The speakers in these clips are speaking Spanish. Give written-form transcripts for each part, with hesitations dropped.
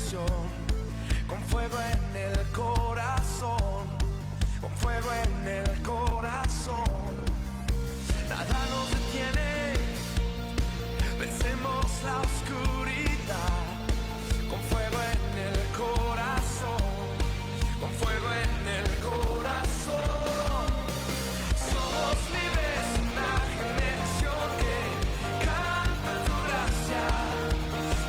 generación, con fuego en el corazón, con fuego en el corazón. Nada nos detiene, vencemos la oscuridad, con fuego en el corazón, con fuego en el corazón. Somos libres, una generación que canta tu gracia.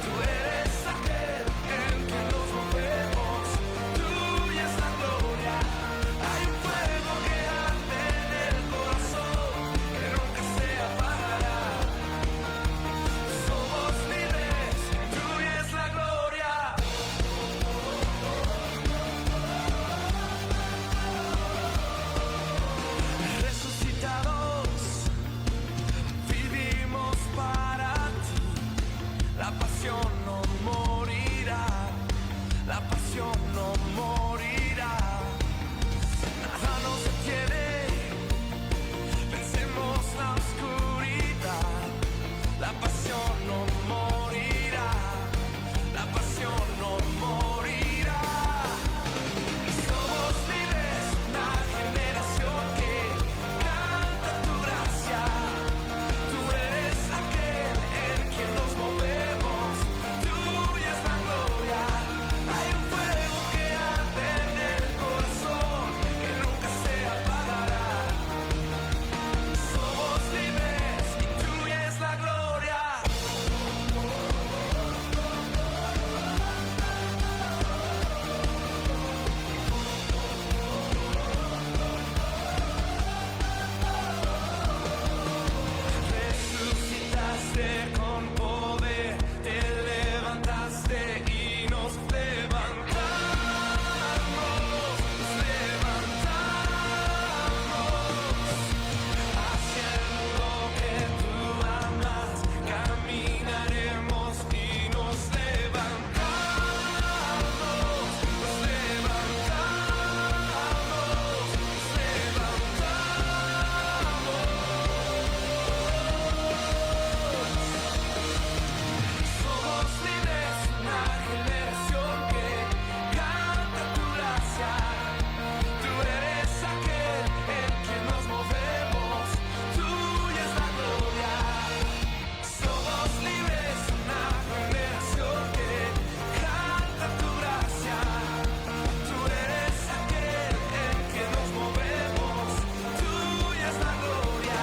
Tú eres aquel en que nos movemos, tuya es la gloria. Hay un fuego que arde en el corazón, que nunca se apagará. Somos libres, tuya es la gloria. Resucitados, vivimos para ti. La pasión no morirá, la pasión no morirá. Nada nos detiene, vencemos la oscuridad. La pasión no morirá, la pasión no morirá. Somos libres, una generación que canta tu gracia. Tú eres aquel en quien nos movemos, tuya es la gloria. Hay un fuego que arde en el corazón, que nunca se apagará. Somos libres y tuya es la gloria. Resucitaste con poder, te levantaste y nos levantamos, haciendo lo que tú amas, caminaremos y nos levantamos, Somos libres, una generación que canta tu gracia. Tú eres aquel en quien nos movemos, tuya es la gloria. Somos libres, una generación que canta tu gracia. Tú eres aquel en quien nos movemos, tuya es la gloria.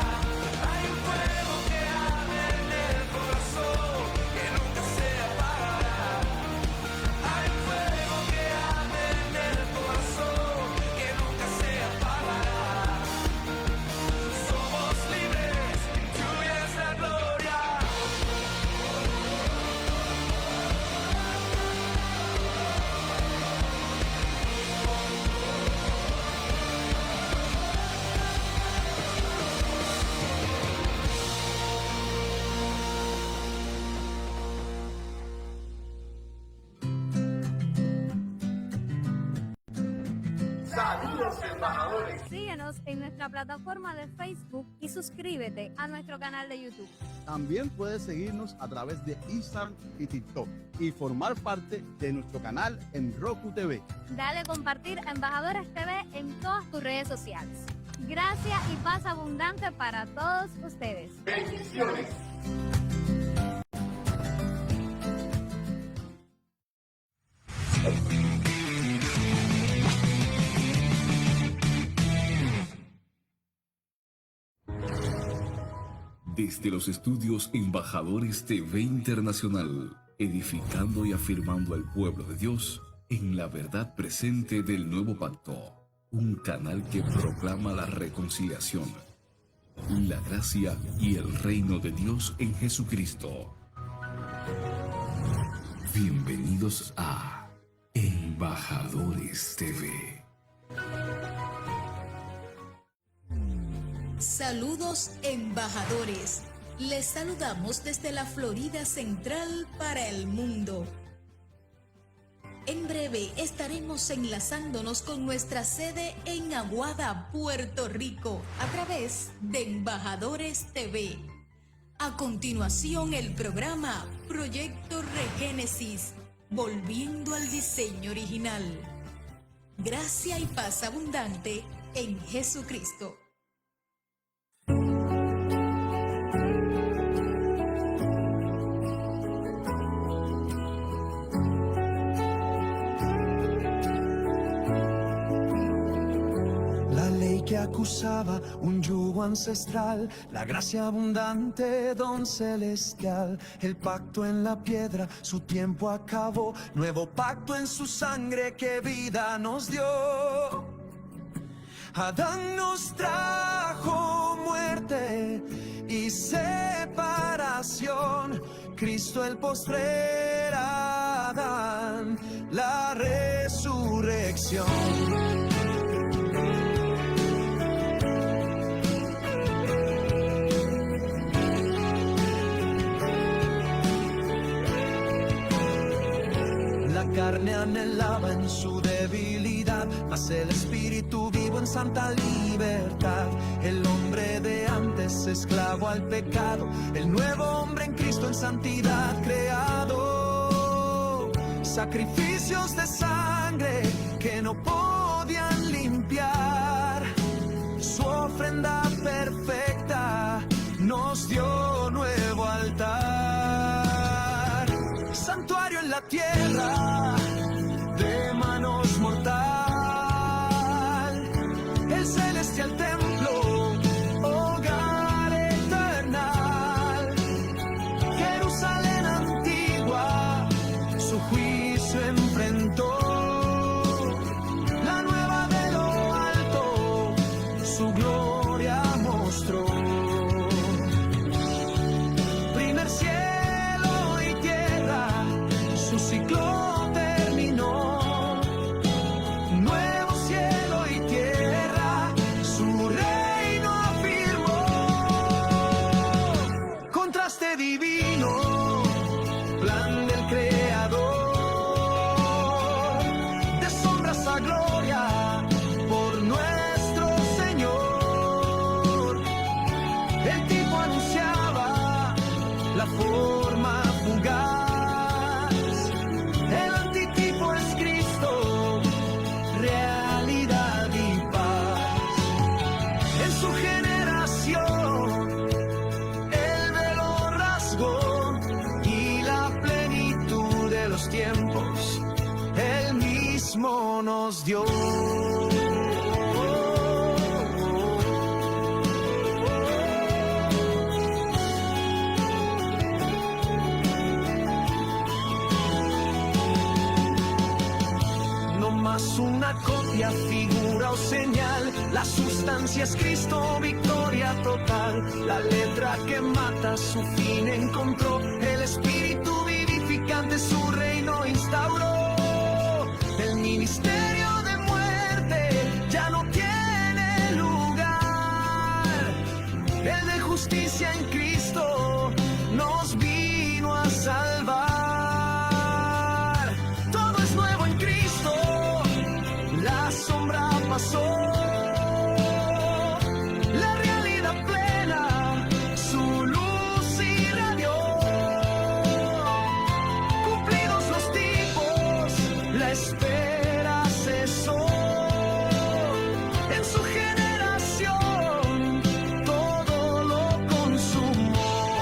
Hay un fuego que arde en el corazón, que nunca se apagará. Hay un fuego que arde en el corazón, que nunca se apagará. Somos libres, tuya es la gloria. Saludos, embajadores. Síguenos en nuestra plataforma de Facebook y suscríbete a nuestro canal de YouTube. También puedes seguirnos a través de Instagram y TikTok y formar parte de nuestro canal en Roku TV. Dale compartir a Embajadores TV en todas tus redes sociales. Gracia y paz abundante para todos ustedes. Bendiciones. Desde los estudios Embajadores TV Internacional, edificando y afirmando al pueblo de Dios en la verdad presente del nuevo pacto, un canal que proclama la reconciliación, la gracia y el reino de Dios en Jesucristo. Bienvenidos a Embajadores TV. Saludos, embajadores. Les saludamos desde la Florida Central para el mundo. En breve estaremos enlazándonos con nuestra sede en Aguada, Puerto Rico, a través de Embajadores TV. A continuación, el programa Proyecto Regénesis, volviendo al diseño original. Gracia y paz abundante en Jesucristo. La ley que acusaba un yugo ancestral, la gracia abundante, don celestial, el pacto en la piedra, su tiempo acabó, nuevo pacto en su sangre que vida nos dio. Adán nos trajo muerte y separación, Cristo el postrer Adán, la resurrección. La carne anhelaba en su debilidad, mas el espíritu vivo en santa libertad. El hombre de antes esclavo al pecado, el nuevo hombre en Cristo en santidad creado. Sacrificios de sangre que no podían limpiar, su ofrenda perfecta nos dio nuevo altar. Santuario en la tierra de manos mortal, el celestial templo, hogar eternal, Jerusalén antigua, su juicio enfrentó, la nueva de lo alto, su gloria mostró. Primer cielo y tierra, su ciclo terminó, nuevo cielo y tierra, su reino afirmó. Contraste divino, plan del Creador, de sombras a gloria por nuestro Señor. El tipo anunciaba la forma fugaz, el antitipo es Cristo, realidad y paz. En su generación el velo rasgó y la plenitud de los tiempos él mismo nos dio. No más una copia, figura o señal, la sustancia es Cristo, victoria total. La letra que mata su fin encontró, el espíritu vivificante su reino instauró. El ministerio de muerte ya no tiene lugar, el de justicia en Cristo nos vino a salvar. Todo es nuevo en Cristo, la sombra pasó, la realidad plena, su luz irradió. Cumplidos los tipos, la espera cesó. En su generación todo lo consumó.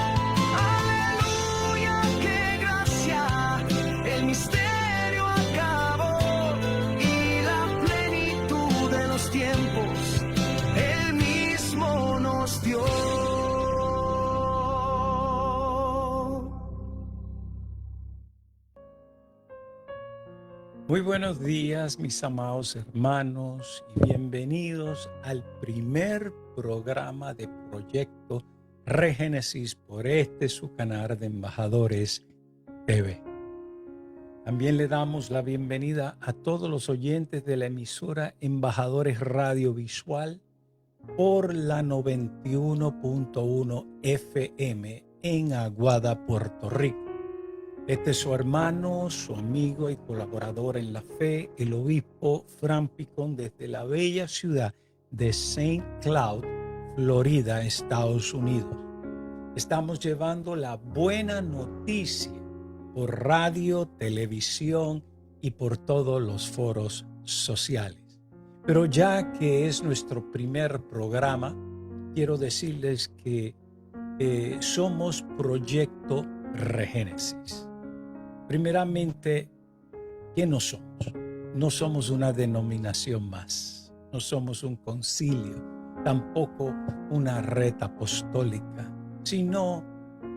Aleluya, qué gracia, el misterio acabó y la plenitud de los tiempos él mismo nos dio. Muy buenos días, mis amados hermanos, y bienvenidos al primer programa de Proyecto Regénesis por su canal de Embajadores TV. También le damos la bienvenida a todos los oyentes de la emisora Embajadores Radiovisual por la 91.1 FM en Aguada, Puerto Rico. Este es su hermano, su amigo y colaborador en la fe, el obispo Fran Picón, desde la bella ciudad de St. Cloud, Florida, Estados Unidos. Estamos llevando la buena noticia por radio, televisión y por todos los foros sociales. Pero ya que es nuestro primer programa, quiero decirles que somos Proyecto Regénesis. Primeramente, ¿qué no somos? No somos una denominación más, no somos un concilio, tampoco una red apostólica, sino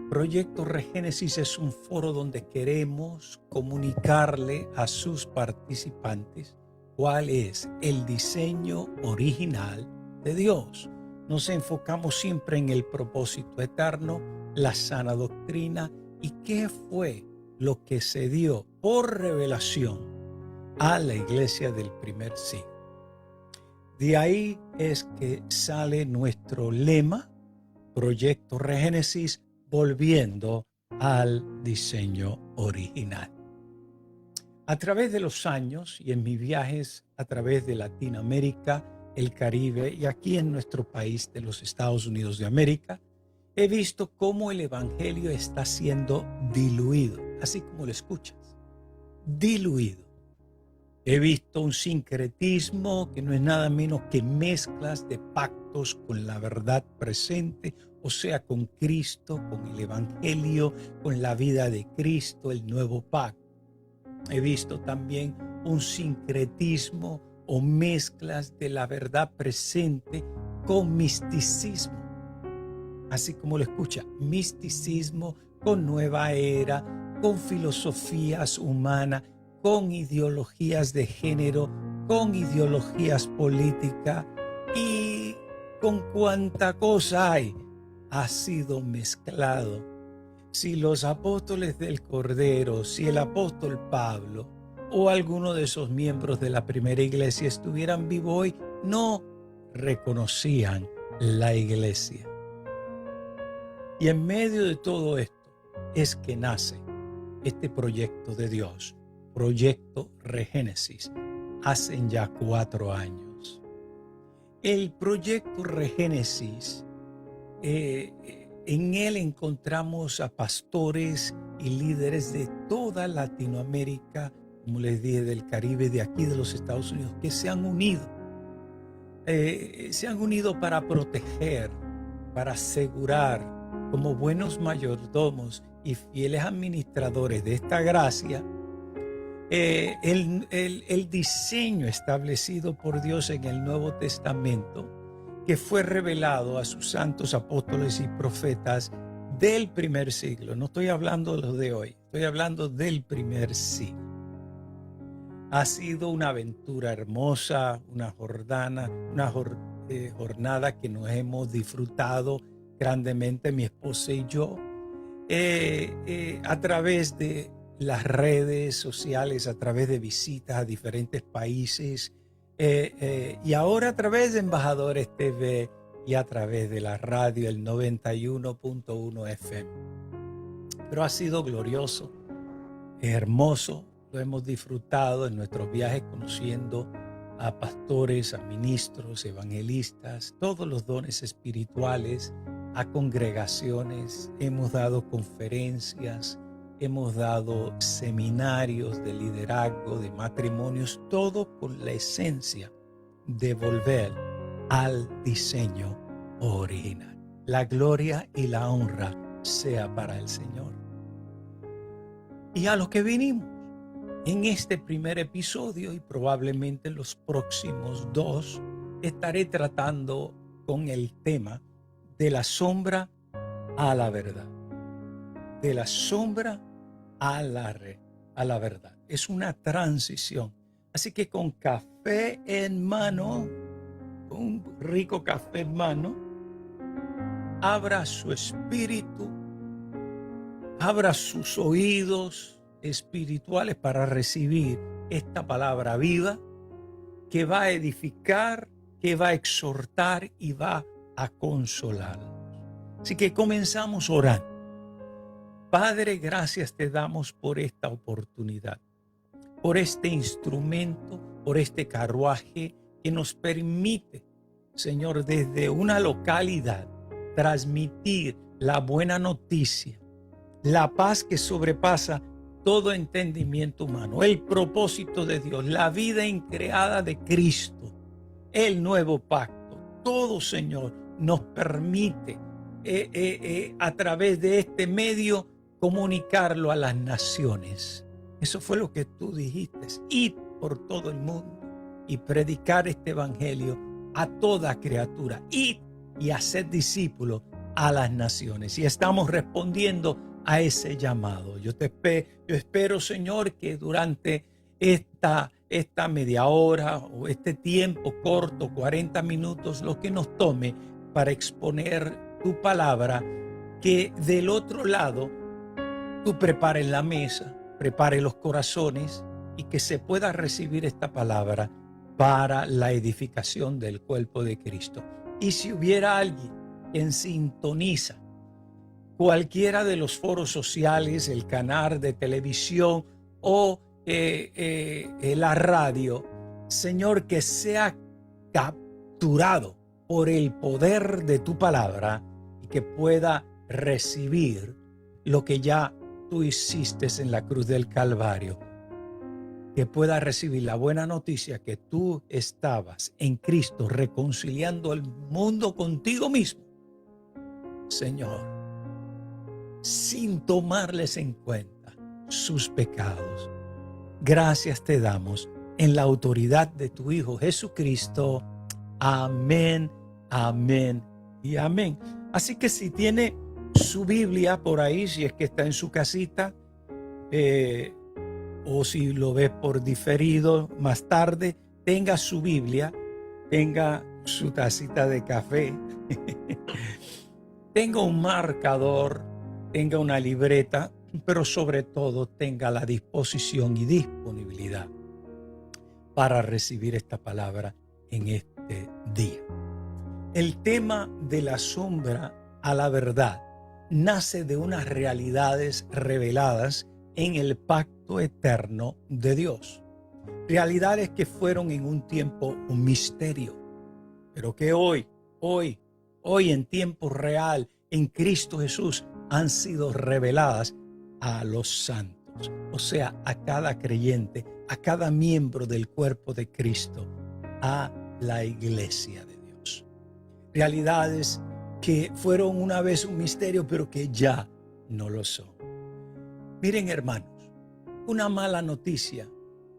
Proyecto Regénesis es un foro donde queremos comunicarle a sus participantes cuál es el diseño original de Dios. Nos enfocamos siempre en el propósito eterno, la sana doctrina y qué fue lo que se dio por revelación a la iglesia del primer siglo. De ahí es que sale nuestro lema, Proyecto Regénesis, volviendo al diseño original. A través de los años y en mis viajes a través de Latinoamérica, el Caribe y aquí en nuestro país de los Estados Unidos de América, he visto cómo el evangelio está siendo diluido, así como lo escuchas, diluido. He visto un sincretismo que no es nada menos que mezclas de pactos con la verdad presente, o sea, con Cristo, con el evangelio, con la vida de Cristo, el nuevo pacto. He visto también un sincretismo o mezclas de la verdad presente con misticismo. Así como lo escucha, misticismo con nueva era, con filosofías humanas, con ideologías de género, con ideologías políticas y con cuánta cosa hay, ha sido mezclado. Si los apóstoles del Cordero, si el apóstol Pablo o alguno de esos miembros de la primera iglesia estuvieran vivos hoy, no reconocían la iglesia. Y en medio de todo esto es que nace este proyecto de Dios, Proyecto Regénesis, hace ya 4 años. El Proyecto Regénesis, en él encontramos a pastores y líderes de toda Latinoamérica, como les dije, del Caribe, de aquí de los Estados Unidos, que se han unido. Se han unido para proteger, para asegurar, como buenos mayordomos y fieles administradores de esta gracia, el diseño establecido por Dios en el Nuevo Testamento, que fue revelado a sus santos apóstoles y profetas del primer siglo. No estoy hablando de los de hoy, estoy hablando del primer siglo. Ha sido una aventura hermosa, una jornada que nos hemos disfrutado grandemente, mi esposa y yo, a través de las redes sociales, a través de visitas a diferentes países, y ahora a través de Embajadores TV y a través de la radio, el 91.1 FM. Pero ha sido glorioso, hermoso, lo hemos disfrutado en nuestros viajes conociendo a pastores, a ministros, evangelistas, todos los dones espirituales, a congregaciones, hemos dado conferencias, hemos dado seminarios de liderazgo, de matrimonios, todo con la esencia de volver al diseño original. La gloria y la honra sea para el Señor. Y a lo que vinimos en este primer episodio y probablemente en los próximos 2, estaré tratando con el tema de la sombra a la verdad. De la sombra a la verdad. Es una transición. Así que con café en mano, con un rico café en mano, abra su espíritu, abra sus oídos espirituales para recibir esta palabra viva que va a edificar, que va a exhortar y va a consolarnos. Así que comenzamos orando. Padre, gracias te damos por esta oportunidad, por este instrumento, por este carruaje que nos permite, Señor, desde una localidad, transmitir la buena noticia, la paz que sobrepasa todo entendimiento humano, el propósito de Dios, la vida increada de Cristo, el nuevo pacto, todo, Señor, nos permite a través de este medio comunicarlo a las naciones. Eso fue lo que tú dijiste. Id por todo el mundo y predicar este evangelio a toda criatura. Id y haced discípulos a las naciones. Y estamos respondiendo a ese llamado. Yo espero, Señor, que durante esta media hora o este tiempo corto, 40 minutos, lo que nos tome para exponer tu palabra, que del otro lado tú prepares la mesa, prepares los corazones y que se pueda recibir esta palabra para la edificación del cuerpo de Cristo. Y si hubiera alguien quien sintoniza cualquiera de los foros sociales, el canal de televisión o la radio, Señor, que sea capturado por el poder de tu palabra y que pueda recibir lo que ya tú hiciste en la cruz del Calvario, que pueda recibir la buena noticia que tú estabas en Cristo reconciliando el mundo contigo mismo, Señor, sin tomarles en cuenta sus pecados. Gracias te damos en la autoridad de tu Hijo Jesucristo. Amén, amén y amén. Así que si tiene su Biblia por ahí, si es que está en su casita, o si lo ves por diferido más tarde, tenga su Biblia, tenga su tacita de café, tenga un marcador, tenga una libreta, pero sobre todo tenga la disposición y disponibilidad para recibir esta palabra en este día. El tema de la sombra a la verdad nace de unas realidades reveladas en el pacto eterno de Dios. Realidades que fueron en un tiempo un misterio, pero que hoy en tiempo real, en Cristo Jesús, han sido reveladas a los santos, o sea, a cada creyente, a cada miembro del cuerpo de Cristo, a la iglesia de Dios. Realidades que fueron una vez un misterio, pero que ya no lo son. Miren, hermanos, una mala noticia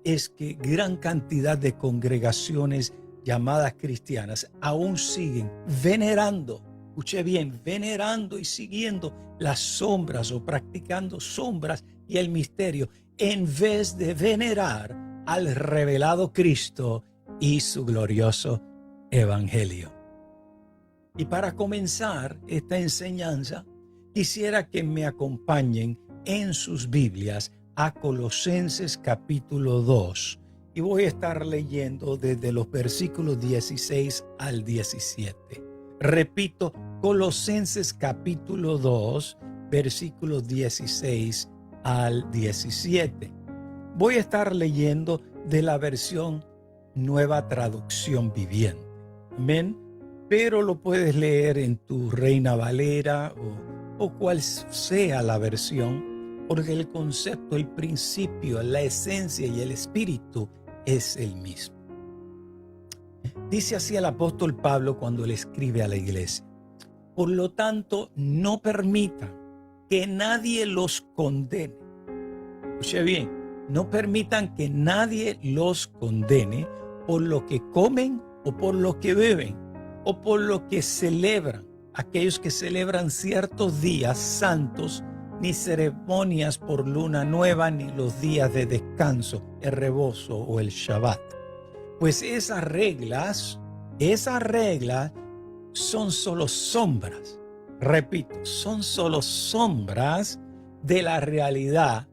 es que gran cantidad de congregaciones llamadas cristianas aún siguen venerando, escuche bien, venerando y siguiendo las sombras o practicando sombras y el misterio, en vez de venerar al revelado Cristo y su glorioso evangelio. Y para comenzar esta enseñanza, quisiera que me acompañen en sus Biblias a Colosenses capítulo 2. Y voy a estar leyendo desde los versículos 16 al 17. Repito, Colosenses capítulo 2, versículos 16 al 17. Voy a estar leyendo de la versión Nueva Traducción Viviente. Amén. Pero lo puedes leer en tu Reina Valera o cual sea la versión, porque el concepto, el principio, la esencia y el espíritu es el mismo. Dice así el apóstol Pablo cuando le escribe a la iglesia: por lo tanto, no permitan que nadie los condene. Escuche bien, no permitan que nadie los condene por lo que comen o por lo que beben o por lo que celebran, aquellos que celebran ciertos días santos, ni ceremonias por luna nueva, ni los días de descanso, el reposo o el Shabbat. Pues esas reglas son solo sombras. Repito, son solo sombras de la realidad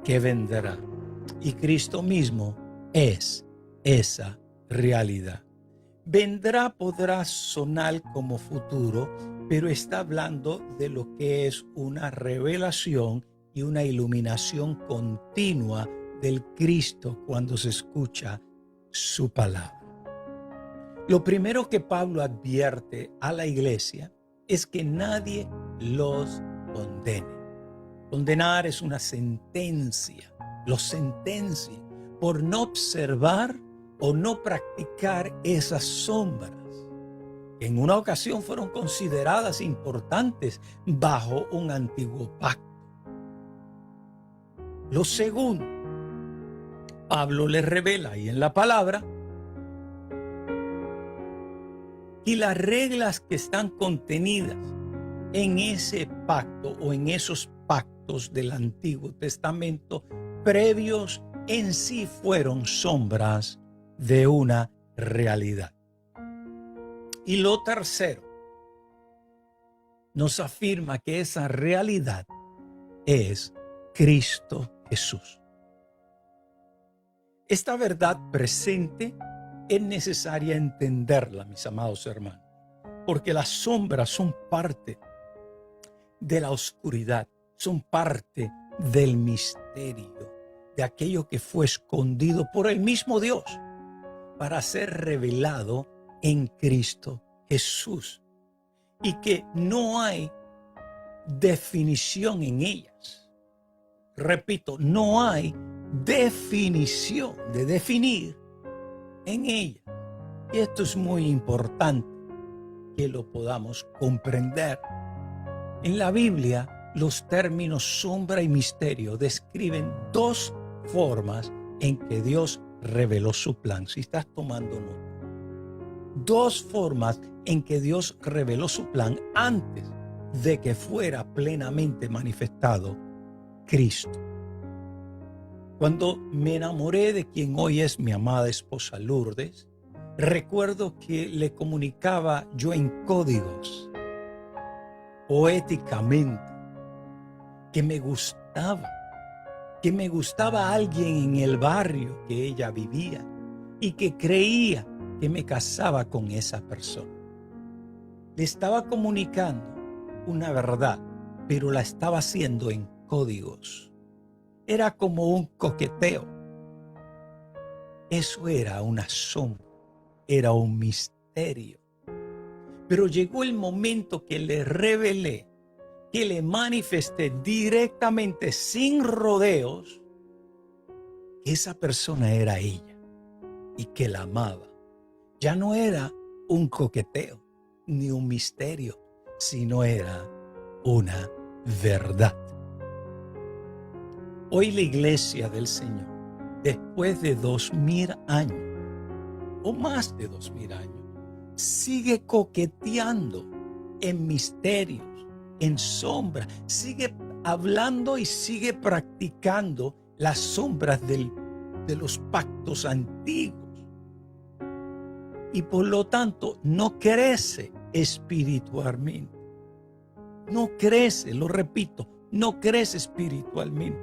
que vendrá. Y Cristo mismo es esa realidad. Vendrá podrá sonar como futuro, pero está hablando de lo que es una revelación y una iluminación continua del Cristo cuando se escucha su palabra. Lo primero que Pablo advierte a la iglesia es que nadie los condene. Condenar es una sentencia. Los sentencia por no observar o no practicar esas sombras que en una ocasión fueron consideradas importantes bajo un antiguo pacto. Lo segundo, Pablo les revela ahí en la palabra y las reglas que están contenidas en ese pacto o en esos pactos del Antiguo Testamento previos en sí fueron sombras de una realidad. Y lo tercero, nos afirma que esa realidad es Cristo Jesús. Esta verdad presente es necesaria entenderla, mis amados hermanos, porque las sombras son parte de la oscuridad, son parte del misterio, de aquello que fue escondido por el mismo Dios para ser revelado en Cristo Jesús, y que no hay definición en ellas. Repito, no hay definición de definir en ellas. Y esto es muy importante que lo podamos comprender. En la Biblia, los términos sombra y misterio describen dos formas en que Dios reveló su plan. Si estás tomando nota. Dos formas en que Dios reveló su plan antes de que fuera plenamente manifestado Cristo. Cuando me enamoré de quien hoy es mi amada esposa Lourdes, recuerdo que le comunicaba yo en códigos, poéticamente, que me gustaba alguien en el barrio que ella vivía y que creía que me casaba con esa persona. Le estaba comunicando una verdad, pero la estaba haciendo en códigos. Era como un coqueteo. Eso era una sombra, era un misterio. Pero llegó el momento que le revelé, que le manifesté directamente, sin rodeos, que esa persona era ella y que la amaba. Ya no era un coqueteo ni un misterio, sino era una verdad. Hoy la iglesia del Señor, después de 2000 años, o más de 2000 años, sigue coqueteando en misterios, en sombras, sigue hablando y sigue practicando las sombras de los pactos antiguos. Y por lo tanto no crece espiritualmente. No crece, lo repito, no crece espiritualmente.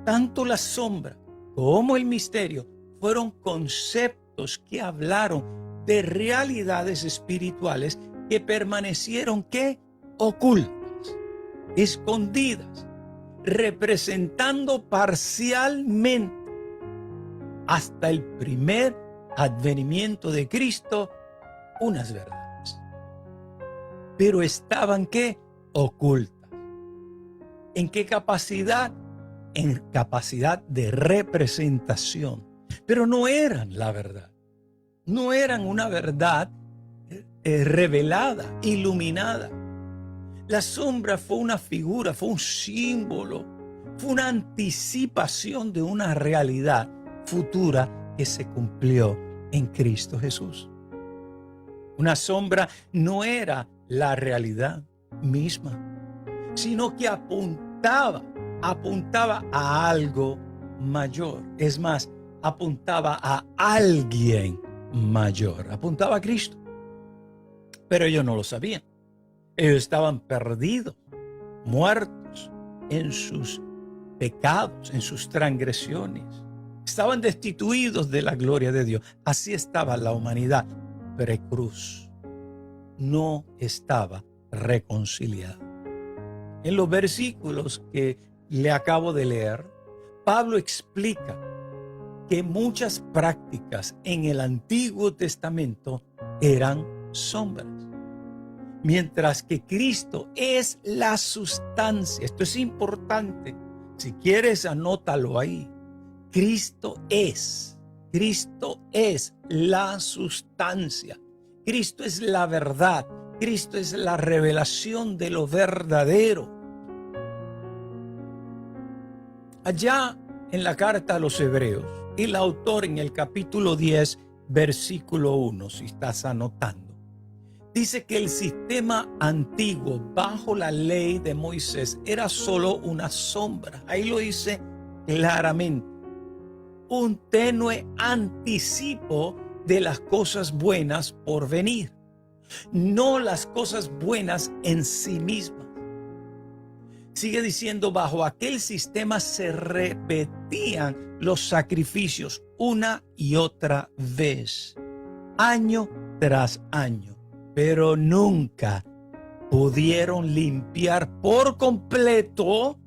Tanto la sombra como el misterio fueron conceptos que hablaron de realidades espirituales que permanecieron ¿qué? Ocultas, escondidas, representando parcialmente hasta el primer advenimiento de Cristo unas verdades. Pero estaban ¿qué? Ocultas. ¿En qué capacidad? En capacidad de representación. Pero no eran la verdad. No eran una verdad revelada, iluminada. La sombra fue una figura, fue un símbolo, fue una anticipación de una realidad futura que se cumplió en Cristo Jesús. Una sombra no era la realidad misma, sino que apuntaba a algo mayor. Es más, apuntaba a alguien mayor, apuntaba a Cristo. Pero ellos no lo sabían. Ellos estaban perdidos, muertos en sus pecados, en sus transgresiones. Estaban destituidos de la gloria de Dios. Así estaba la humanidad precruz. No estaba reconciliada. En los versículos que le acabo de leer, Pablo explica que muchas prácticas en el Antiguo Testamento eran sombras. Mientras que Cristo es la sustancia. Esto es importante. Si quieres, anótalo ahí. Cristo es la sustancia. Cristo es la verdad. Cristo es la revelación de lo verdadero. Allá en la carta a los Hebreos, el autor en el capítulo 10, versículo 1, si estás anotando, dice que el sistema antiguo bajo la ley de Moisés era solo una sombra. Ahí lo dice claramente. Un tenue anticipo de las cosas buenas por venir. No las cosas buenas en sí mismas. Sigue diciendo, bajo aquel sistema se repetían los sacrificios una y otra vez, año tras año, pero nunca pudieron limpiar por completo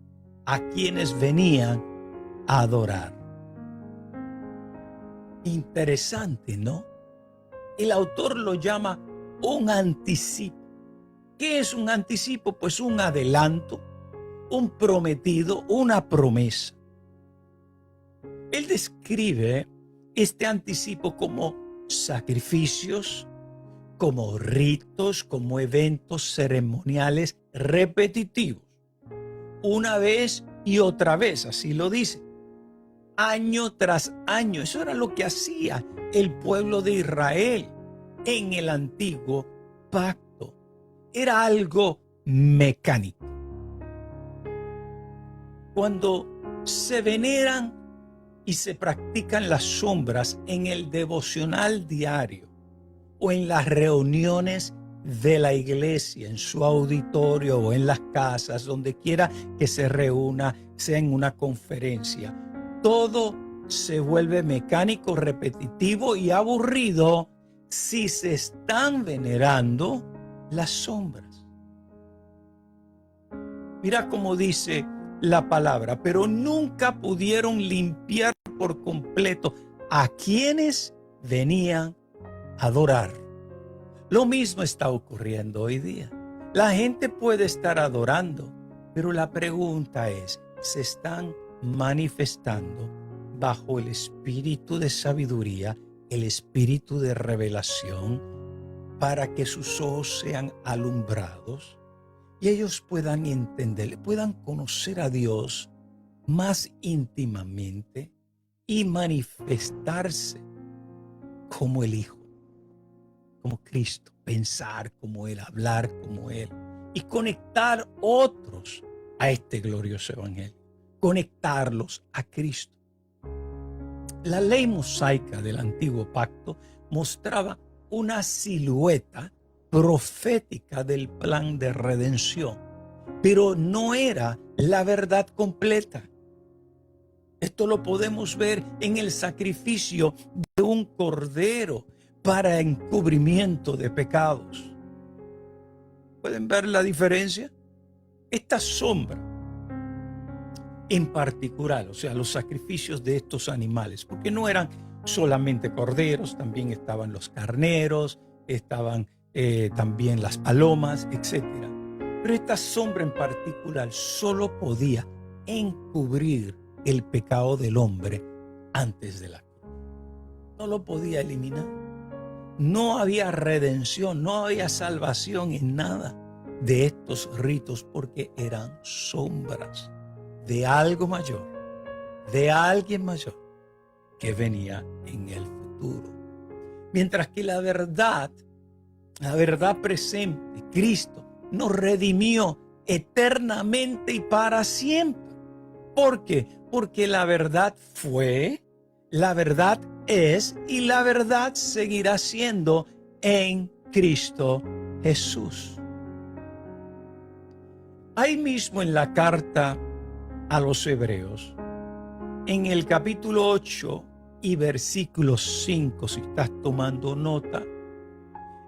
a quienes venían a adorar. Interesante, ¿no? El autor lo llama un anticipo. ¿Qué es un anticipo? Pues un adelanto, un prometido, una promesa. Él describe este anticipo como sacrificios, como ritos, como eventos ceremoniales repetitivos. Una vez y otra vez, así lo dice. Año tras año. Eso era lo que hacía el pueblo de Israel en el antiguo pacto. Era algo mecánico. Cuando se veneran y se practican las sombras en el devocional diario o en las reuniones de la iglesia, en su auditorio o en las casas, donde quiera que se reúna, sea en una conferencia, todo se vuelve mecánico, repetitivo y aburrido si se están venerando las sombras. Mira cómo dice la palabra, pero nunca pudieron limpiar por completo a quienes venían a adorar. Lo mismo está ocurriendo hoy día. La gente puede estar adorando, pero la pregunta es, ¿se están manifestando bajo el espíritu de sabiduría, el espíritu de revelación, para que sus ojos sean alumbrados y ellos puedan entender, puedan conocer a Dios más íntimamente y manifestarse como el Hijo, como Cristo, pensar como Él, hablar como Él y conectar otros a este glorioso evangelio, conectarlos a Cristo? La ley mosaica del antiguo pacto mostraba una silueta profética del plan de redención, pero no era la verdad completa. Esto lo podemos ver en el sacrificio de un cordero para encubrimiento de pecados. ¿Pueden ver la diferencia? Esta sombra en particular, o sea, los sacrificios de estos animales, porque no eran solamente corderos, también estaban los carneros, estaban también las palomas, etc. Pero esta sombra en particular solo podía encubrir el pecado del hombre antes de la cruz. No lo podía eliminar. No había redención, no había salvación en nada de estos ritos porque eran sombras de algo mayor, de alguien mayor que venía en el futuro. Mientras que la verdad presente, Cristo, nos redimió eternamente y para siempre. ¿Por qué? Porque la verdad fue, la verdad es y la verdad seguirá siendo en Cristo Jesús. Ahí mismo en la carta a los Hebreos, en el capítulo 8 y versículo 5, si estás tomando nota,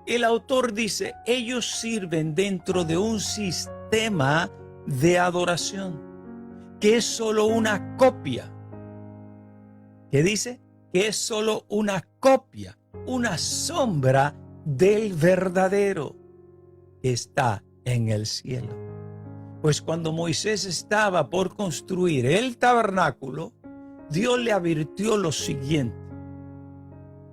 el autor dice, ellos sirven dentro de un sistema de adoración que es solo una copia. ¿Qué dice? Que es solo una copia, una sombra del verdadero. que está en el cielo. Pues cuando Moisés estaba por construir el tabernáculo, Dios le advirtió lo siguiente.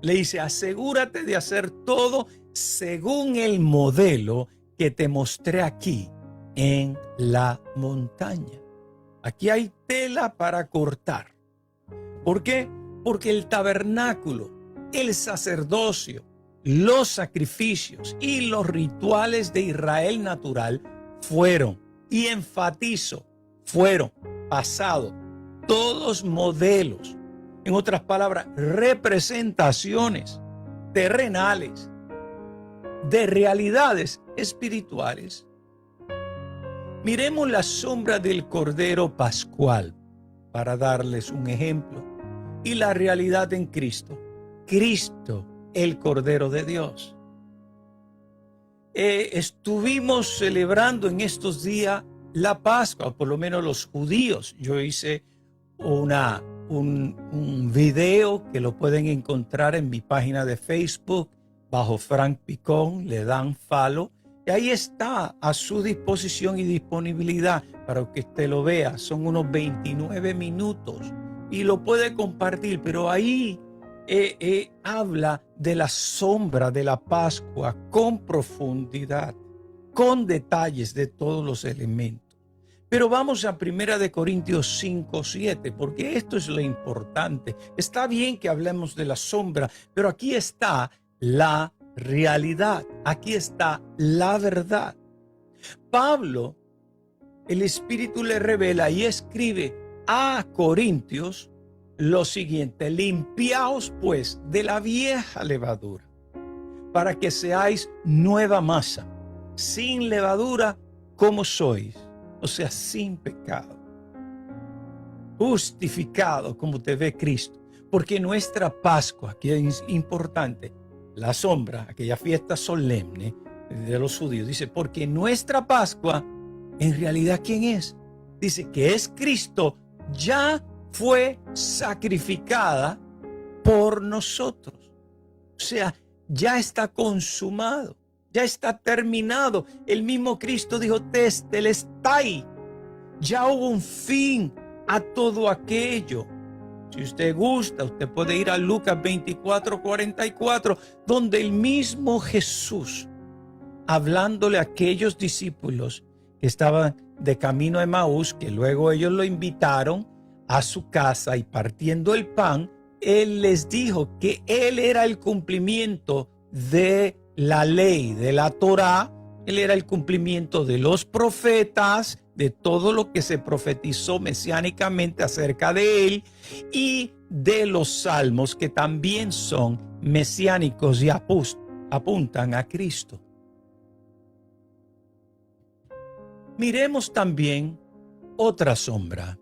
Le dice, asegúrate de hacer todo según el modelo que te mostré aquí en la montaña. Aquí hay tela para cortar. ¿Por qué? Porque el tabernáculo, el sacerdocio, los sacrificios y los rituales de Israel natural fueron, y enfatizo, fueron pasados, todos modelos, en otras palabras, representaciones terrenales de realidades espirituales. Miremos la sombra del Cordero Pascual para darles un ejemplo y la realidad en Cristo. Cristo, el Cordero de Dios. Estuvimos celebrando en estos días la Pascua, por lo menos los judíos. Yo hice un video que lo pueden encontrar en mi página de Facebook bajo Frank Picón, le dan follow y ahí está a su disposición y disponibilidad para que usted lo vea. Son unos 29 minutos y lo puede compartir, pero ahí habla de la sombra de la Pascua con profundidad, con detalles de todos los elementos. Pero vamos a 1 Corintios 5:7, porque esto es lo importante. Está bien que hablemos de la sombra, pero aquí está la realidad, aquí está la verdad. Pablo, el Espíritu le revela y escribe a Corintios lo siguiente: limpiaos pues de la vieja levadura, para que seáis nueva masa, sin levadura como sois, o sea, sin pecado, justificado como te ve Cristo. Porque nuestra Pascua, que es importante, la sombra, aquella fiesta solemne de los judíos, dice, porque nuestra Pascua, en realidad, ¿quién es? Dice que es Cristo, ya fue sacrificada por nosotros. O sea, ya está consumado, ya está terminado. El mismo Cristo dijo, Testelestai, ya hubo un fin a todo aquello. Si usted gusta, usted puede ir a Lucas 24:44, donde el mismo Jesús, hablándole a aquellos discípulos que estaban de camino a Emaús, que luego ellos lo invitaron a su casa y partiendo el pan, él les dijo que él era el cumplimiento de la ley, de la Torá, él era el cumplimiento de los profetas, de todo lo que se profetizó mesiánicamente acerca de él y de los salmos que también son mesiánicos y apuntan a Cristo. Miremos también otra sombra.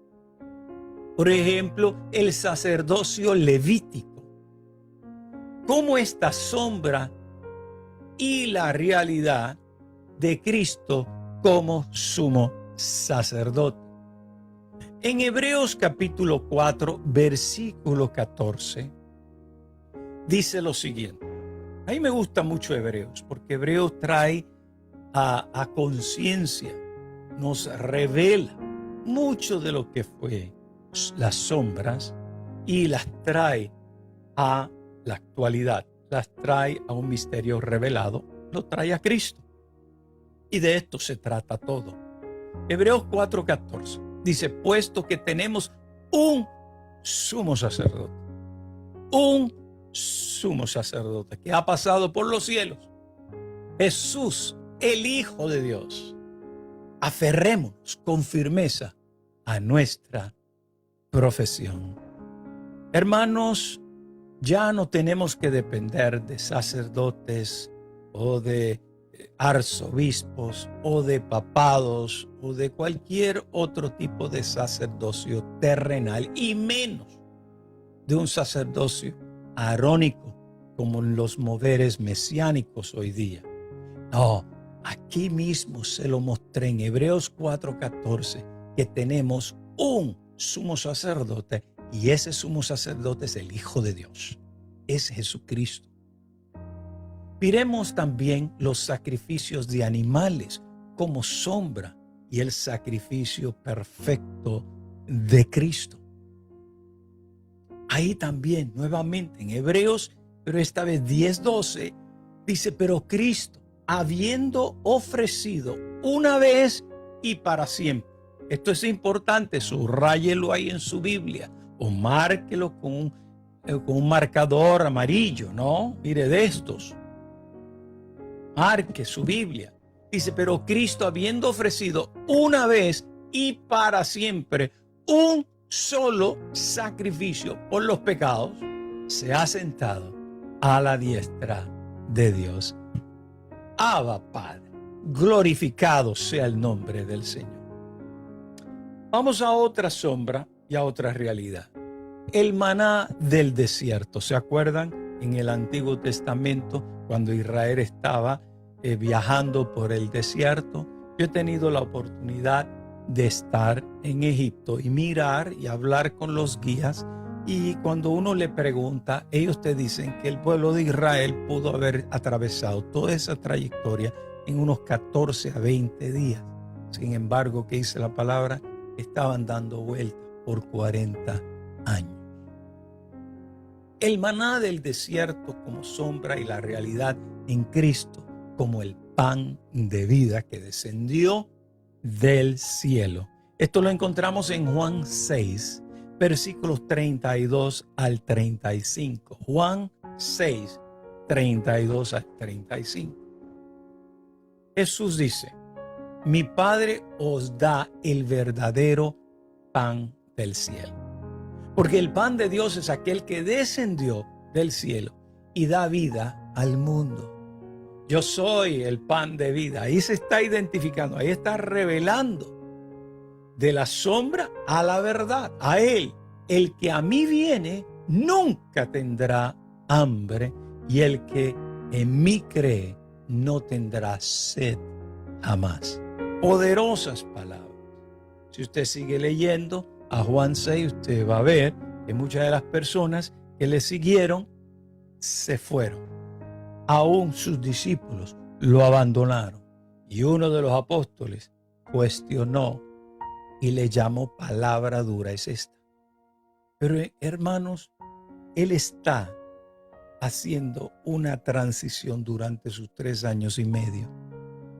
Por ejemplo, el sacerdocio levítico. Cómo esta sombra y la realidad de Cristo como sumo sacerdote. En Hebreos capítulo 4, versículo 14, dice lo siguiente. A mí me gusta mucho Hebreos, porque Hebreos trae a conciencia, nos revela mucho de lo que fue las sombras y las trae a la actualidad, las trae a un misterio revelado, lo trae a Cristo. Y de esto se trata todo. Hebreos 4:14 dice, puesto que tenemos un sumo sacerdote que ha pasado por los cielos, Jesús, el Hijo de Dios, aferrémonos con firmeza a nuestra profesión. Hermanos, ya no tenemos que depender de sacerdotes o de arzobispos o de papados o de cualquier otro tipo de sacerdocio terrenal, y menos de un sacerdocio arónico como en los moveres mesiánicos hoy día. No, aquí mismo se lo mostré en Hebreos 4:14 que tenemos un sumo sacerdote, y ese sumo sacerdote es el Hijo de Dios, es Jesucristo. Miremos también los sacrificios de animales como sombra y el sacrificio perfecto de Cristo. Ahí también, nuevamente en Hebreos, pero esta vez 10:12, dice, pero Cristo, habiendo ofrecido una vez y para siempre. Esto es importante, subráyelo ahí en su Biblia o márquelo con un marcador amarillo, ¿no? Mire de estos. Marque su Biblia. Dice, pero Cristo, habiendo ofrecido una vez y para siempre un solo sacrificio por los pecados, se ha sentado a la diestra de Dios. Abba, Padre, glorificado sea el nombre del Señor. Vamos a otra sombra y a otra realidad. El maná del desierto. ¿Se acuerdan? En el Antiguo Testamento, cuando Israel estaba viajando por el desierto, yo he tenido la oportunidad de estar en Egipto y mirar y hablar con los guías, y cuando uno le pregunta, ellos te dicen que el pueblo de Israel pudo haber atravesado toda esa trayectoria en unos 14 a 20 días. Sin embargo, ¿qué dice la palabra? Estaban dando vueltas por 40 años. El maná del desierto como sombra y la realidad en Cristo como el pan de vida que descendió del cielo. Esto lo encontramos en Juan 6, versículos 32 al 35. Juan 6, 32 al 35. Jesús dice, mi Padre os da el verdadero pan del cielo. Porque el pan de Dios es aquel que descendió del cielo y da vida al mundo. Yo soy el pan de vida. Ahí se está identificando, ahí está revelando de la sombra a la verdad. A Él, el que a mí viene, nunca tendrá hambre, y el que en mí cree no tendrá sed jamás. Poderosas palabras. Si usted sigue leyendo a Juan 6, usted va a ver que muchas de las personas que le siguieron se fueron. Aún sus discípulos lo abandonaron. Y uno de los apóstoles cuestionó y le llamó palabra dura. Es esta. Pero hermanos, Él está haciendo una transición durante sus 3 años y medio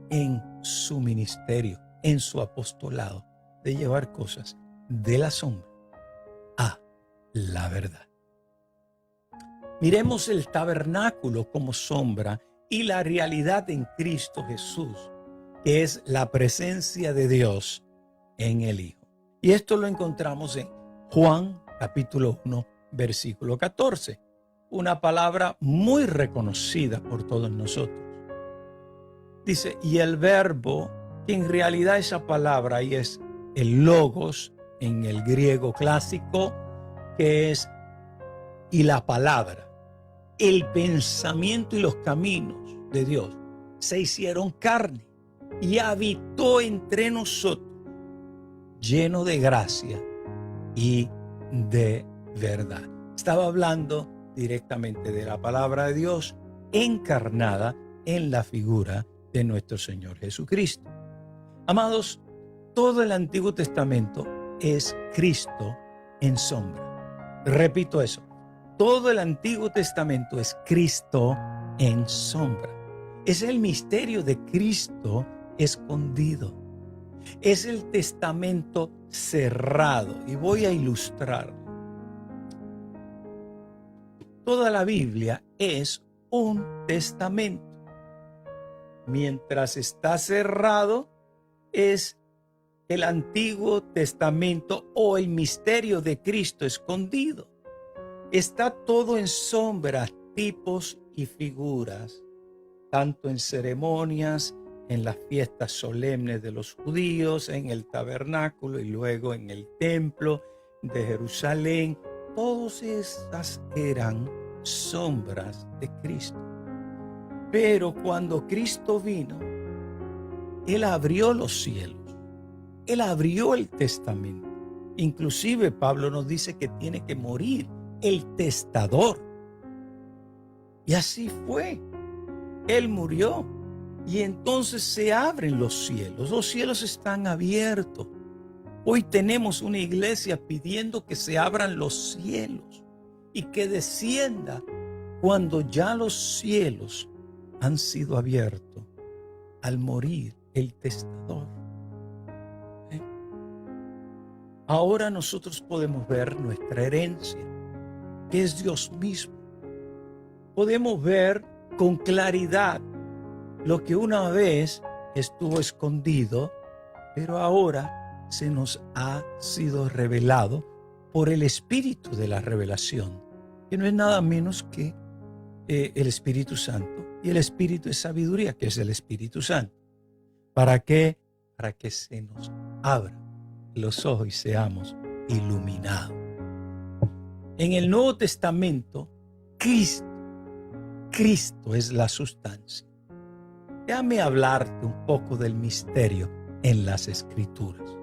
en su ministerio, en su apostolado, de llevar cosas de la sombra a la verdad. Miremos el tabernáculo como sombra y la realidad en Cristo Jesús, que es la presencia de Dios en el Hijo. Y esto lo encontramos en Juan capítulo 1, versículo 14. Una palabra muy reconocida por todos nosotros. Dice, y el verbo, que en realidad esa palabra ahí es el logos en el griego clásico, que es y la palabra, el pensamiento y los caminos de Dios se hicieron carne y habitó entre nosotros, lleno de gracia y de verdad. Estaba hablando directamente de la palabra de Dios encarnada en la figura de nuestro Señor Jesucristo. Amados, todo el Antiguo Testamento es Cristo en sombra. Repito eso. Todo el Antiguo Testamento es Cristo en sombra. Es el misterio de Cristo escondido. Es el testamento cerrado. Y voy a ilustrar. Toda la Biblia es un testamento. Mientras está cerrado, es el Antiguo Testamento o el misterio de Cristo escondido. Está todo en sombras, tipos y figuras, tanto en ceremonias, en las fiestas solemnes de los judíos, en el tabernáculo y luego en el templo de Jerusalén. Todas esas eran sombras de Cristo. Pero cuando Cristo vino, Él abrió los cielos. Él abrió el testamento. Inclusive Pablo nos dice que tiene que morir el testador. Y así fue. Él murió y entonces se abren los cielos están abiertos. Hoy tenemos una iglesia pidiendo que se abran los cielos y que descienda cuando ya los cielos han sido abiertos al morir el testador. Ahora nosotros podemos ver nuestra herencia, que es Dios mismo. Podemos ver con claridad lo que una vez estuvo escondido, pero ahora se nos ha sido revelado por el Espíritu de la revelación, que no es nada menos que el Espíritu Santo y el Espíritu de sabiduría, que es el Espíritu Santo. ¿Para qué? Para que se nos abra los ojos y seamos iluminados. En el Nuevo Testamento, Cristo es la sustancia. Déjame hablarte un poco del misterio en las Escrituras.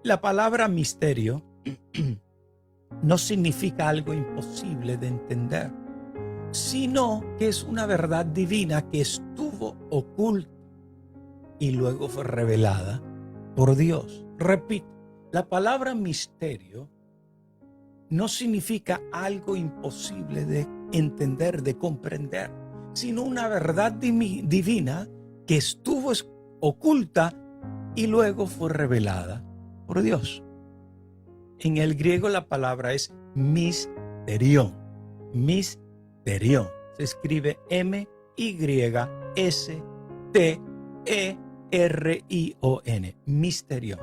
La palabra misterio no significa algo imposible de entender, sino que es una verdad divina que estuvo oculta y luego fue revelada por Dios. Repito, la palabra misterio no significa algo imposible de entender, de comprender, sino una verdad divina que estuvo oculta y luego fue revelada por Dios. En el griego la palabra es misterión. Misterión. Se escribe M-Y-S-T-E-R-I-O-N. Misterión.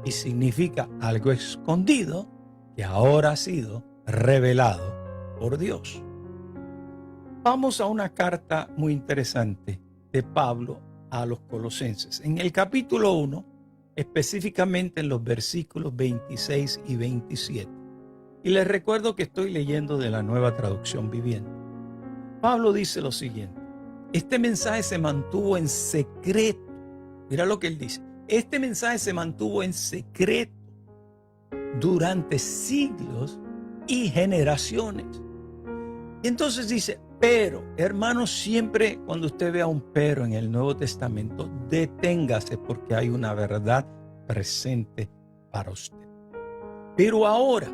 Y significa algo escondido que ahora ha sido revelado por Dios. Vamos a una carta muy interesante de Pablo a los Colosenses. En el capítulo 1, específicamente en los versículos 26 y 27. Y les recuerdo que estoy leyendo de la Nueva Traducción Viviente. Pablo dice lo siguiente: este mensaje se mantuvo en secreto. Mira lo que él dice. Este mensaje se mantuvo en secreto durante siglos y generaciones. Y entonces dice, pero, hermanos, siempre cuando usted vea un pero en el Nuevo Testamento, deténgase porque hay una verdad presente para usted. Pero ahora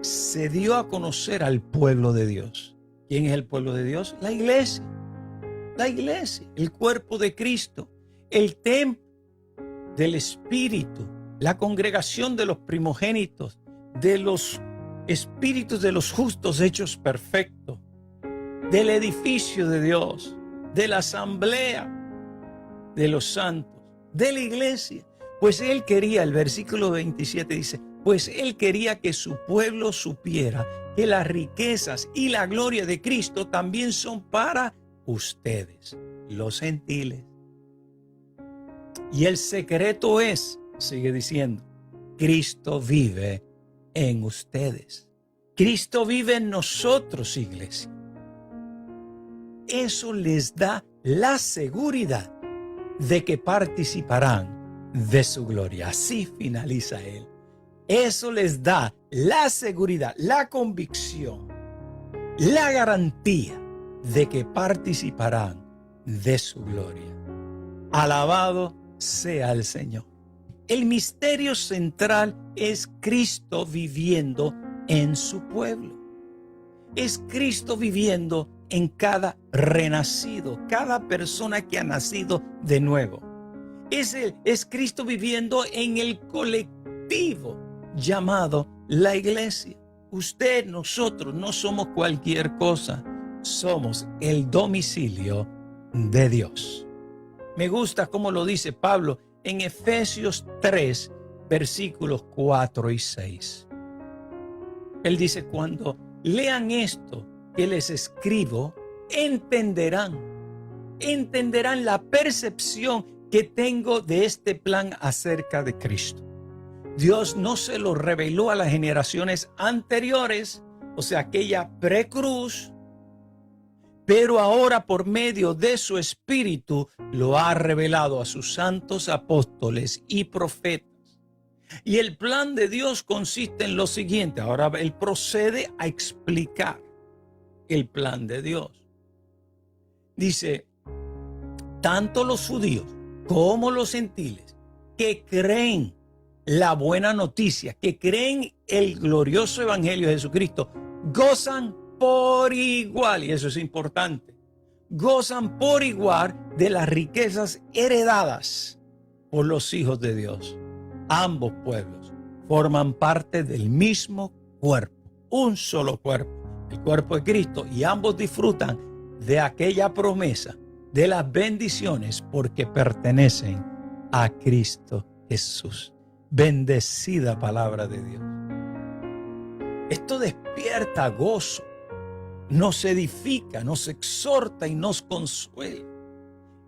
se dio a conocer al pueblo de Dios. ¿Quién es el pueblo de Dios? La iglesia. La iglesia, el cuerpo de Cristo, el templo del Espíritu, la congregación de los primogénitos, de los espíritus de los justos hechos perfectos, del edificio de Dios, de la asamblea de los santos, de la iglesia. Pues él quería, el versículo 27 dice, pues él quería que su pueblo supiera que las riquezas y la gloria de Cristo también son para ustedes, los gentiles. Y el secreto es, sigue diciendo, Cristo vive en ustedes. Cristo vive en nosotros, iglesia. Eso les da la seguridad de que participarán de su gloria. Así finaliza él. Eso les da la seguridad, la convicción, la garantía de que participarán de su gloria. Alabado sea el Señor. El misterio central es Cristo viviendo en su pueblo. Es Cristo viviendo en cada renacido, cada persona que ha nacido de nuevo. Es Cristo viviendo en el colectivo llamado la iglesia. Usted, nosotros no somos cualquier cosa, somos el domicilio de Dios. Me gusta cómo lo dice Pablo en Efesios 3, versículos 4 y 6. Él dice, cuando lean esto que les escribo, entenderán la percepción que tengo de este plan acerca de Cristo. Dios no se lo reveló a las generaciones anteriores, o sea, aquella precruz, pero ahora por medio de su Espíritu lo ha revelado a sus santos apóstoles y profetas. Y el plan de Dios consiste en lo siguiente. Ahora él procede a explicar el plan de Dios. Dice, tanto los judíos como los gentiles que creen la buena noticia, que creen el glorioso evangelio de Jesucristo, gozan por igual, y eso es importante, gozan por igual de las riquezas heredadas por los hijos de Dios. Ambos pueblos forman parte del mismo cuerpo, un solo cuerpo, el cuerpo de Cristo, y ambos disfrutan de aquella promesa, de las bendiciones, porque pertenecen a Cristo Jesús. Bendecida palabra de Dios. Esto despierta gozo, nos edifica, nos exhorta y nos consuela.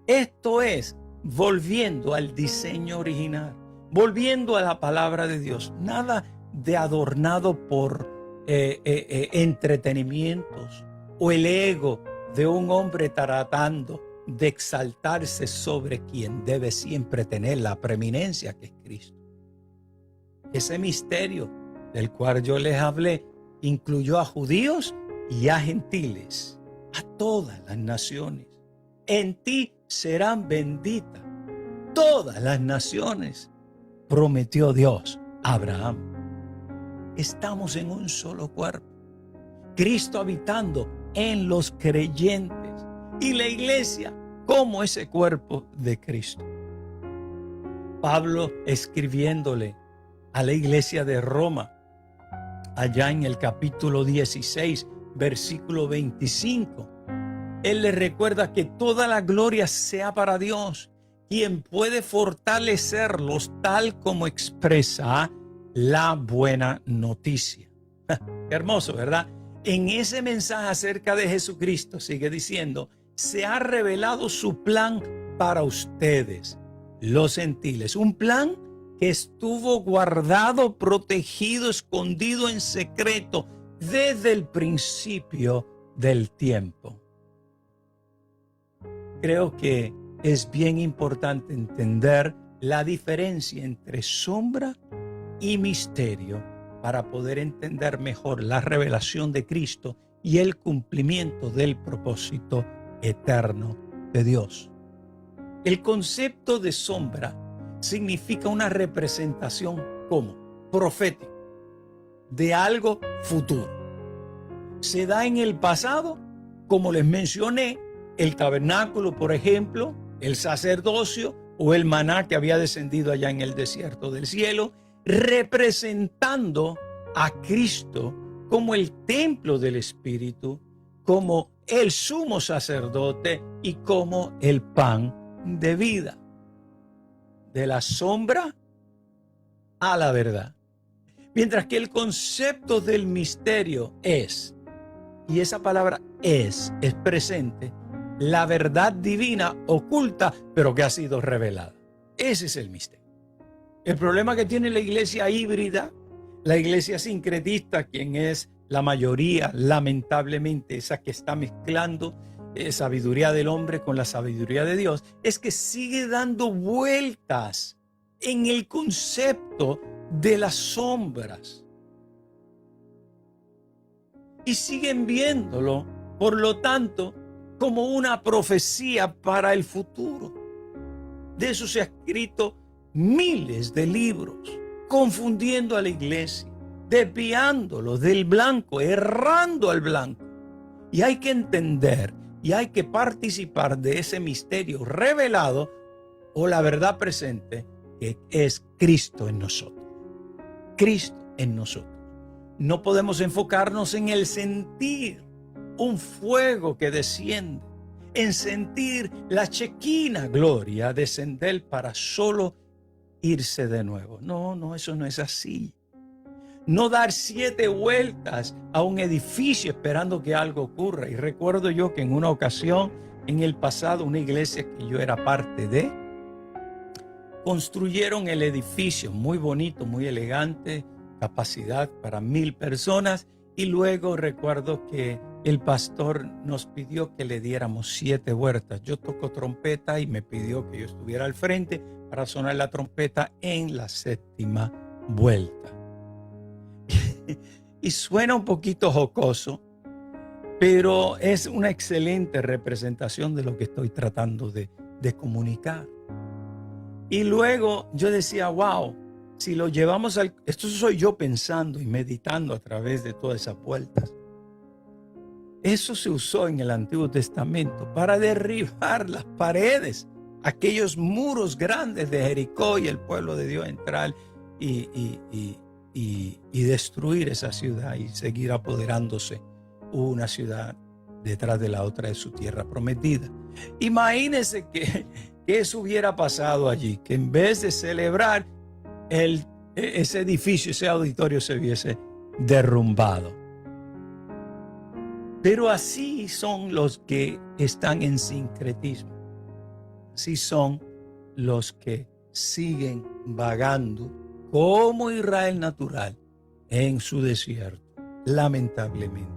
Esto es volviendo al diseño original, volviendo a la palabra de Dios. Nada de adornado por entretenimientos o el ego de un hombre tratando de exaltarse sobre quien debe siempre tener la preeminencia, que es Cristo. Ese misterio del cual yo les hablé incluyó a judíos y a gentiles, a todas las naciones. En ti serán benditas todas las naciones, prometió Dios a Abraham. Estamos en un solo cuerpo, Cristo habitando en los creyentes y la iglesia como ese cuerpo de Cristo. Pablo, escribiéndole a la iglesia de Roma, allá en el capítulo 16, versículo 25, él le recuerda que toda la gloria sea para Dios, quien puede fortalecerlos tal como expresa la buena noticia. Qué hermoso, ¿verdad? En ese mensaje acerca de Jesucristo, sigue diciendo, se ha revelado su plan para ustedes, los gentiles. Un plan que estuvo guardado, protegido, escondido en secreto desde el principio del tiempo. Creo que es bien importante entender la diferencia entre sombra y misterio para poder entender mejor la revelación de Cristo y el cumplimiento del propósito eterno de Dios. El concepto de sombra significa una representación como profética de algo futuro. Se da en el pasado, como les mencioné, el tabernáculo, por ejemplo, el sacerdocio o el maná que había descendido allá en el desierto del cielo, representando a Cristo como el templo del Espíritu, como el sumo sacerdote y como el pan de vida. De la sombra a la verdad. Mientras que el concepto del misterio es, y esa palabra es presente, la verdad divina oculta, pero que ha sido revelada. Ese es el misterio. El problema que tiene la iglesia híbrida, la iglesia sincretista, quien es la mayoría, lamentablemente, esa que está mezclando sabiduría del hombre con la sabiduría de Dios, es que sigue dando vueltas en el concepto de las sombras. Y siguen viéndolo, por lo tanto, como una profecía para el futuro. De eso se ha escrito miles de libros, confundiendo a la iglesia, desviándolo del blanco, errando al blanco. Y hay que entender y hay que participar de ese misterio revelado o la verdad presente que es Cristo en nosotros. Cristo en nosotros. No podemos enfocarnos en el sentir un fuego que desciende, en sentir la chequina gloria descender para solo irse de nuevo. No, eso no es así. No dar 7 vueltas a un edificio esperando que algo ocurra. Y recuerdo yo que en una ocasión, en el pasado, una iglesia que yo era parte de, construyeron el edificio muy bonito, muy elegante, capacidad para 1000 personas. Y luego recuerdo que el pastor nos pidió que le diéramos 7 vueltas. Yo toco trompeta y me pidió que yo estuviera al frente para sonar la trompeta en la 7ª vuelta. Y suena un poquito jocoso, pero es una excelente representación de lo que estoy tratando de comunicar. Y luego yo decía, wow, si lo llevamos al... Esto soy yo pensando y meditando a través de todas esas vueltas. Eso se usó en el Antiguo Testamento para derribar las paredes, aquellos muros grandes de Jericó, y el pueblo de Dios entrar y destruir esa ciudad y seguir apoderándose una ciudad detrás de la otra de su tierra prometida. Imagínense que eso hubiera pasado allí, que en vez de celebrar, ese edificio, ese auditorio se hubiese derrumbado. Pero así son los que están en sincretismo. Así son los que siguen vagando como Israel natural en su desierto, lamentablemente.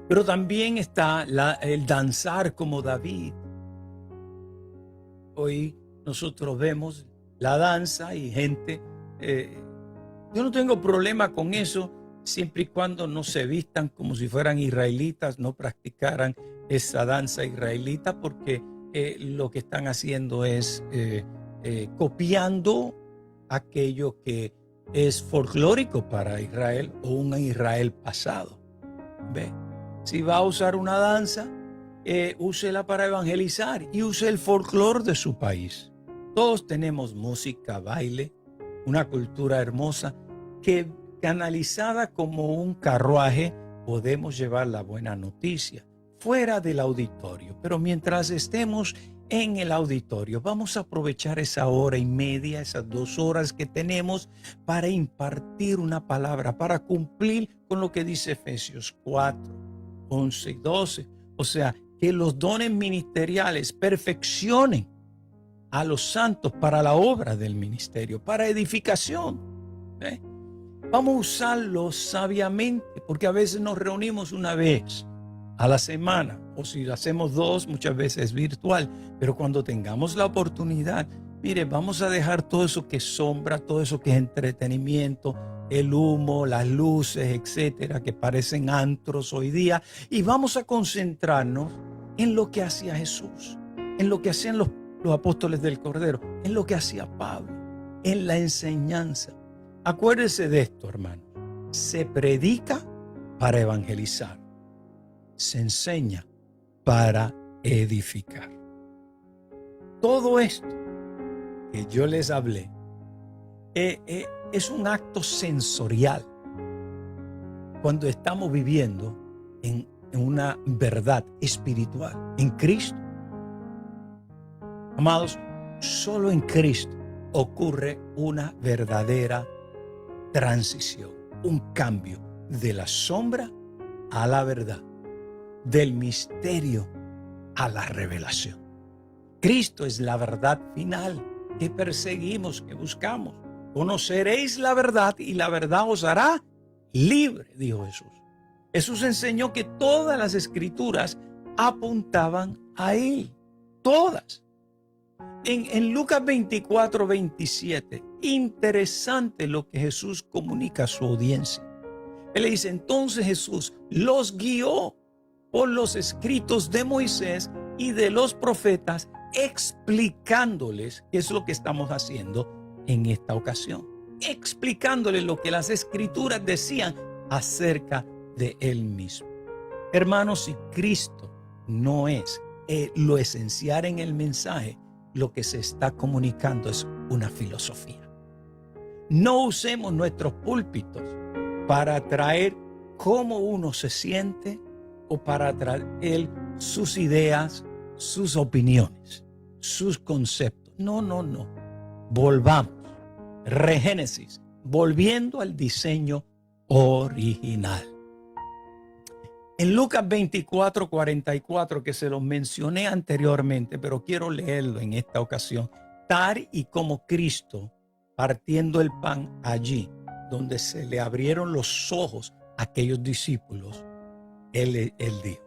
Pero también está el danzar como David. Hoy nosotros vemos la danza y gente, yo no tengo problema con eso, siempre y cuando no se vistan como si fueran israelitas, no practicaran esa danza israelita, porque lo que están haciendo es copiando aquello que es folclórico para Israel o un Israel pasado. ¿Ve? Si va a usar una danza, úsela para evangelizar y use el folclore de su país. Todos tenemos música, baile, una cultura hermosa que canalizada como un carruaje podemos llevar la buena noticia fuera del auditorio. Pero mientras estemos en el auditorio, vamos a aprovechar esa hora y media, esas 2 horas que tenemos para impartir una palabra, para cumplir con lo que dice Efesios 4, 11 y 12. O sea, que los dones ministeriales perfeccionen a los santos para la obra del ministerio, para edificación. Vamos a usarlo sabiamente, porque a veces nos reunimos una vez a la semana, o si lo hacemos 2, muchas veces es virtual, pero cuando tengamos la oportunidad, mire, vamos a dejar todo eso que es sombra, todo eso que es entretenimiento, el humo, las luces, etcétera, que parecen antros hoy día, y vamos a concentrarnos en lo que hacía Jesús, en lo que hacían los apóstoles del Cordero, en lo que hacía Pablo, en la enseñanza. Acuérdese de esto, hermano. Se predica para evangelizar. Se enseña para edificar. Todo esto que yo les hablé es un acto sensorial cuando estamos viviendo en una verdad espiritual, en Cristo. Amados, solo en Cristo ocurre una verdadera transición, un cambio de la sombra a la verdad, del misterio a la revelación. Cristo es la verdad final que perseguimos, que buscamos. Conoceréis la verdad y la verdad os hará libre, dijo Jesús. Jesús enseñó que todas las escrituras apuntaban a Él, todas. En Lucas 24, 27, interesante lo que Jesús comunica a su audiencia. Él le dice, entonces Jesús los guió por los escritos de Moisés y de los profetas, explicándoles qué es lo que estamos haciendo en esta ocasión. Explicándoles lo que las escrituras decían acerca de Él mismo. Hermanos, si Cristo no es lo esencial en el mensaje, lo que se está comunicando es una filosofía. No usemos nuestros púlpitos para traer cómo uno se siente o para traer sus ideas, sus opiniones, sus conceptos. No. Volvamos. Regénesis, volviendo al diseño original. En Lucas 24, 44, que se los mencioné anteriormente, pero quiero leerlo en esta ocasión, tal y como Cristo, partiendo el pan allí, donde se le abrieron los ojos a aquellos discípulos, él dijo.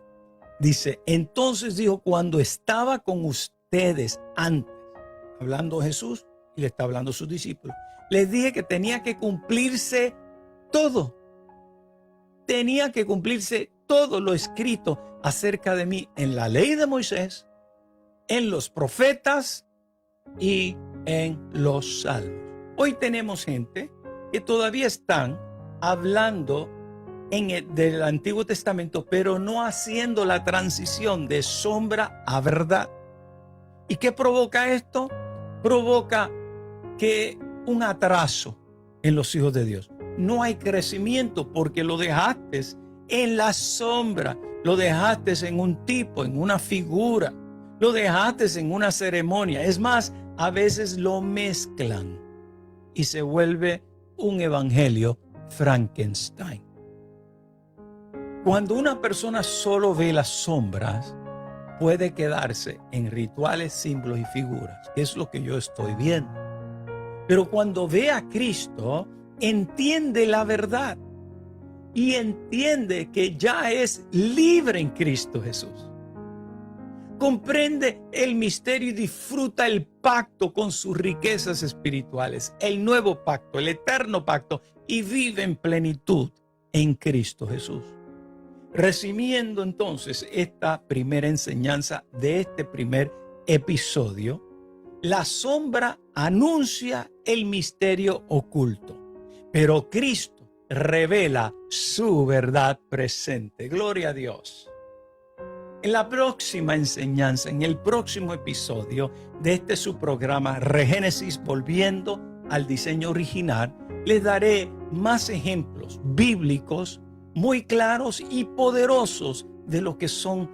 Dice, entonces dijo, cuando estaba con ustedes antes, hablando Jesús y le está hablando a sus discípulos, les dije que tenía que cumplirse todo. Tenía que cumplirse todo lo escrito acerca de mí en la ley de Moisés, en los profetas y en los salmos. Hoy tenemos gente que todavía están hablando del Antiguo Testamento, pero no haciendo la transición de sombra a verdad. ¿Y qué provoca esto? Provoca que un atraso en los hijos de Dios. No hay crecimiento porque lo dejaste en la sombra, lo dejaste en un tipo, en una figura, lo dejaste en una ceremonia. Es más, a veces lo mezclan y se vuelve un evangelio Frankenstein. Cuando una persona solo ve las sombras, puede quedarse en rituales, símbolos y figuras, que es lo que yo estoy viendo. Pero cuando ve a Cristo, entiende la verdad y entiende que ya es libre en Cristo Jesús. Comprende el misterio y disfruta el pacto con sus riquezas espirituales, el nuevo pacto, el eterno pacto, y vive en plenitud en Cristo Jesús. Recibiendo entonces esta primera enseñanza de este primer episodio, la sombra anuncia el misterio oculto, pero Cristo revela su verdad presente. Gloria a Dios. En la próxima enseñanza, en el próximo episodio de este su programa Regénesis, volviendo al diseño original, les daré más ejemplos bíblicos muy claros y poderosos de lo que son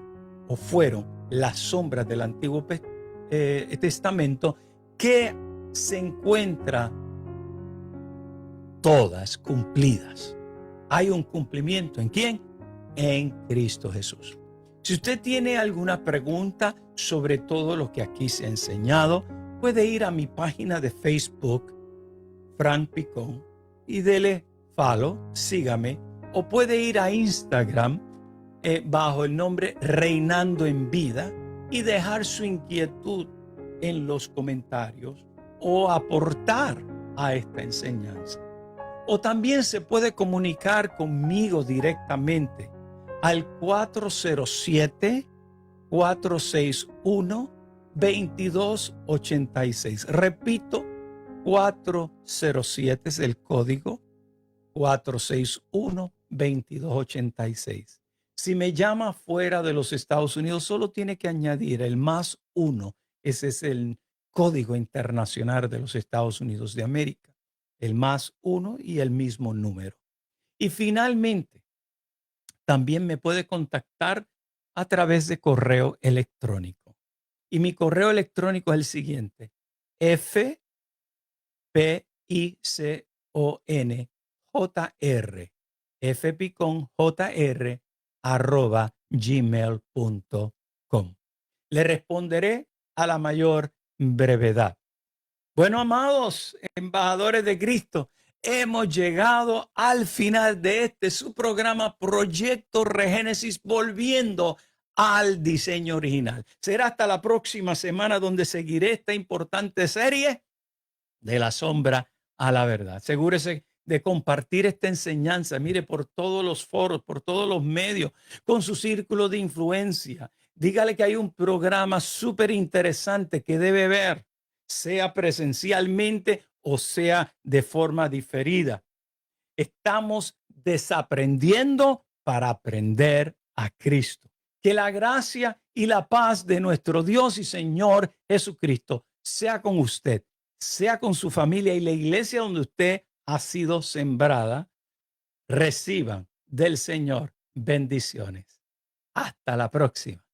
o fueron las sombras del Antiguo Testamento, que se encuentran todas cumplidas. Hay un cumplimiento ¿en quién? En Cristo Jesús. Si usted tiene alguna pregunta sobre todo lo que aquí se ha enseñado, puede ir a mi página de Facebook, Frank Picón, y dele follow, sígame, o puede ir a Instagram bajo el nombre Reinando en Vida y dejar su inquietud en los comentarios o aportar a esta enseñanza. O también se puede comunicar conmigo directamente al 407-461-2286. Repito, 407 es el código, 461-2286. Si me llama fuera de los Estados Unidos, solo tiene que añadir el +1. Ese es el código internacional de los Estados Unidos de América. El +1 y el mismo número. Y finalmente, también me puede contactar a través de correo electrónico. Y mi correo electrónico es el siguiente: fpiconjr@gmail.com. Le responderé a la mayor brevedad. Bueno, amados embajadores de Cristo, hemos llegado al final de su programa Proyecto Regénesis, volviendo al diseño original. Será hasta la próxima semana, donde seguiré esta importante serie de la sombra a la verdad. Asegúrese de compartir esta enseñanza, mire, por todos los foros, por todos los medios, con su círculo de influencia. Dígale que hay un programa súper interesante que debe ver, sea presencialmente o sea de forma diferida. Estamos desaprendiendo para aprender a Cristo. Que la gracia y la paz de nuestro Dios y Señor Jesucristo sea con usted, sea con su familia y la iglesia donde usted ha sido sembrada. Reciban del Señor bendiciones. Hasta la próxima.